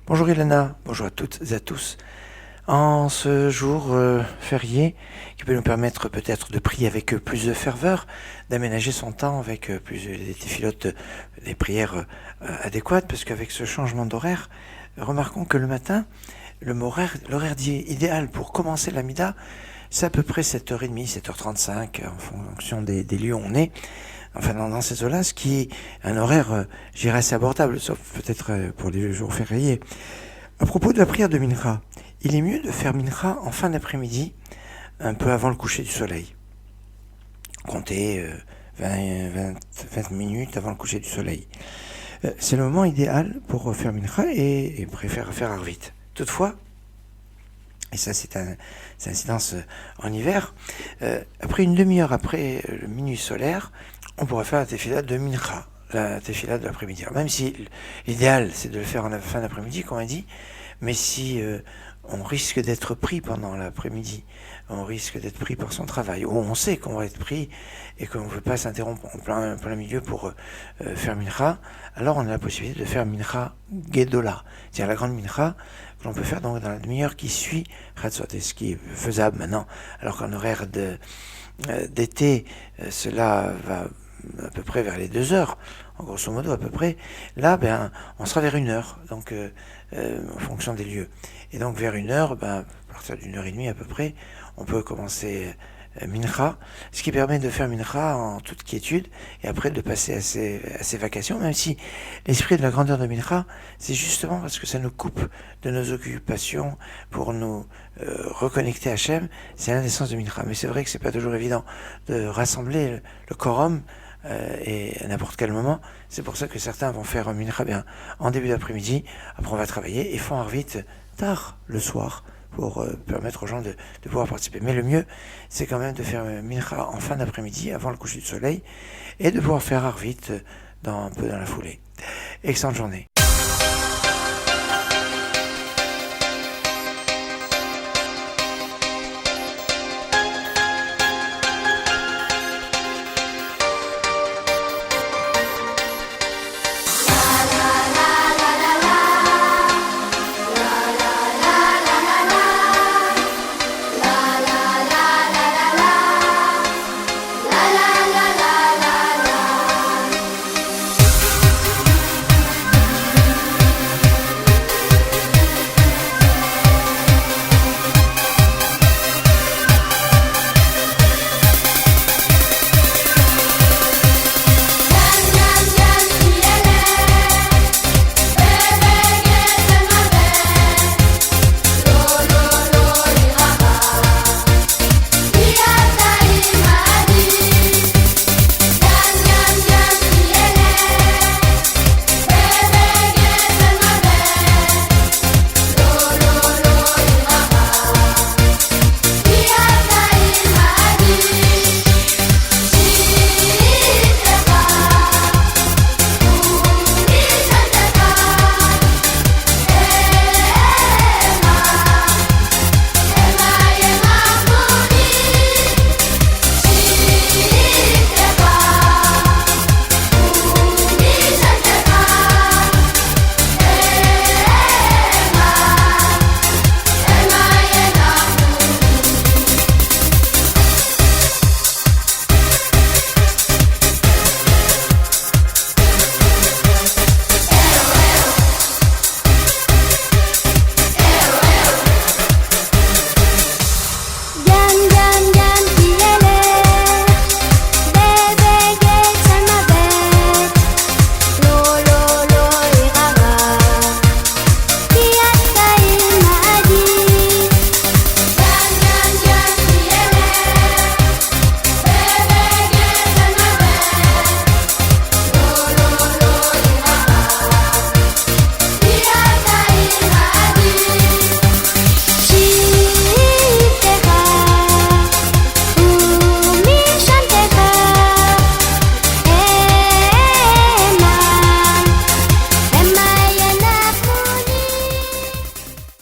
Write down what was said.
Bonjour Ilana, bonjour à toutes et à tous. En ce jour férié, qui peut nous permettre peut-être de prier avec plus de ferveur, d'aménager son temps avec des filotes, des prières adéquates, parce qu'avec ce changement d'horaire, remarquons que le matin, l'horaire idéal pour commencer l'Amida, c'est à peu près 7h30, 7h35, en fonction des lieux où on est. Enfin, dans ces eaux-là, ce qui est un horaire, j'irais, assez abordable, sauf peut-être pour les jours fériés. À propos de la prière de Mincha, il est mieux de faire Mincha en fin d'après-midi, un peu avant le coucher du soleil. Comptez 20 minutes avant le coucher du soleil. C'est le moment idéal pour faire Mincha et préfère faire Arvit. Toutefois, et ça c'est incidence en hiver, après une demi-heure après le minuit solaire, on pourrait faire la tefila de Mincha, la tefila de l'après-midi. Alors, même si l'idéal c'est de le faire en fin d'après-midi, comme on dit, mais si on risque d'être pris pendant l'après-midi, on risque d'être pris par son travail, ou on sait qu'on va être pris et qu'on ne veut pas s'interrompre en plein milieu pour faire Mincha, alors on a la possibilité de faire Mincha Gedola, c'est-à-dire la grande Mincha que l'on peut faire donc dans la demi-heure qui suit Chatzot, et ce qui est faisable maintenant, alors qu'en horaire d'été, cela va à peu près vers les 2 heures, en grosso modo à peu près. Là, on sera vers 1 heure, donc en fonction des lieux. Et donc vers 1 heure, à partir d'1h30 à peu près, on peut commencer Mincha, ce qui permet de faire Mincha en toute quiétude et après de passer à ses vacations, même si l'esprit de la grandeur de Mincha, c'est justement parce que ça nous coupe de nos occupations pour nous reconnecter à Hachem, c'est l'un des sens de Mincha. Mais c'est vrai que c'est pas toujours évident de rassembler le quorum et à n'importe quel moment. C'est pour ça que certains vont faire Mincha en début d'après-midi, après on va travailler et font Arvit tard le soir pour permettre aux gens de pouvoir participer. Mais le mieux, c'est quand même de faire Mincha en fin d'après-midi, avant le coucher du soleil, et de pouvoir faire Arvit un peu dans la foulée. Excellente journée.